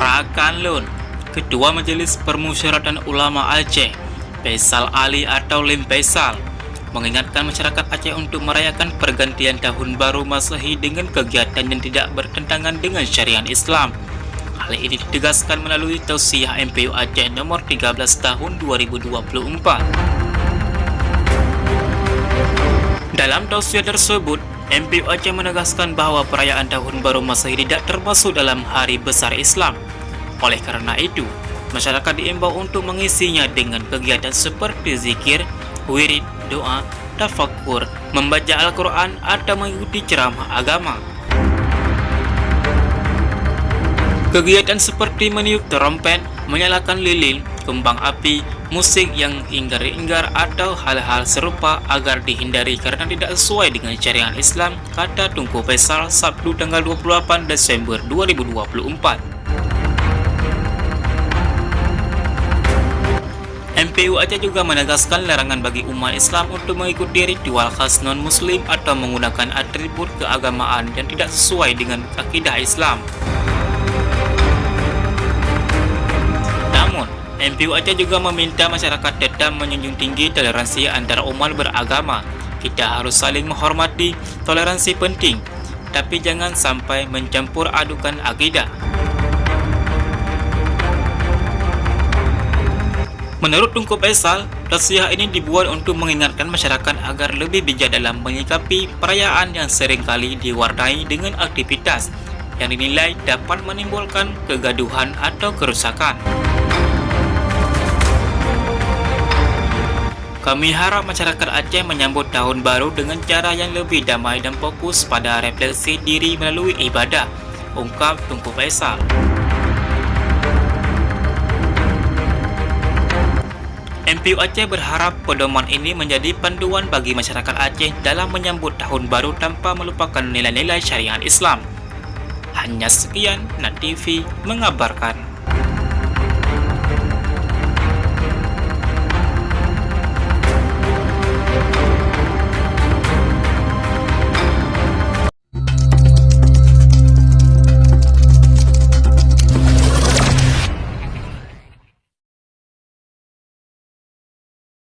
Prakanlun, Ketua Majelis Permusyawaratan Ulama Aceh, Faisal Ali atau Lim Faisal, mengingatkan masyarakat Aceh untuk merayakan pergantian tahun baru Masehi dengan kegiatan yang tidak bertentangan dengan syariat Islam. Hal ini ditegaskan melalui Tausiah MPU Aceh nomor 13 tahun 2024. Dalam tausiah tersebut, MPU Aceh menegaskan bahwa perayaan Tahun Baru Masehi tidak termasuk dalam hari besar Islam. Oleh karena itu, masyarakat diimbau untuk mengisinya dengan kegiatan seperti zikir, wirid, doa, tafakkur, membaca Al-Quran, atau mengikuti ceramah agama. Kegiatan seperti meniup trompet, menyalakan lilin, kembang api, musik yang inggar-inggar atau hal-hal serupa agar dihindari karena tidak sesuai dengan syariat Islam, kata Tunku Faisal Sabtu tanggal 28 Desember 2024. MPU Aceh juga menegaskan larangan bagi umat Islam untuk mengikuti ritual khas non-muslim atau menggunakan atribut keagamaan yang tidak sesuai dengan akidah Islam. MPU Aceh juga meminta masyarakat tetap menjunjung tinggi toleransi antara umat beragama. Kita harus saling menghormati, toleransi penting, tapi jangan sampai mencampur adukan akidah. Menurut Tunku Faisal, tausiah ini dibuat untuk mengingatkan masyarakat agar lebih bijak dalam menyikapi perayaan yang seringkali diwarnai dengan aktivitas yang dinilai dapat menimbulkan kegaduhan atau kerusakan. Kami harap masyarakat Aceh menyambut tahun baru dengan cara yang lebih damai dan fokus pada refleksi diri melalui ibadah, ungkap Tunku Faisal. MPU Aceh berharap pedoman ini menjadi panduan bagi masyarakat Aceh dalam menyambut tahun baru tanpa melupakan nilai-nilai syariat Islam. Hanya sekian, NAT TV mengabarkan.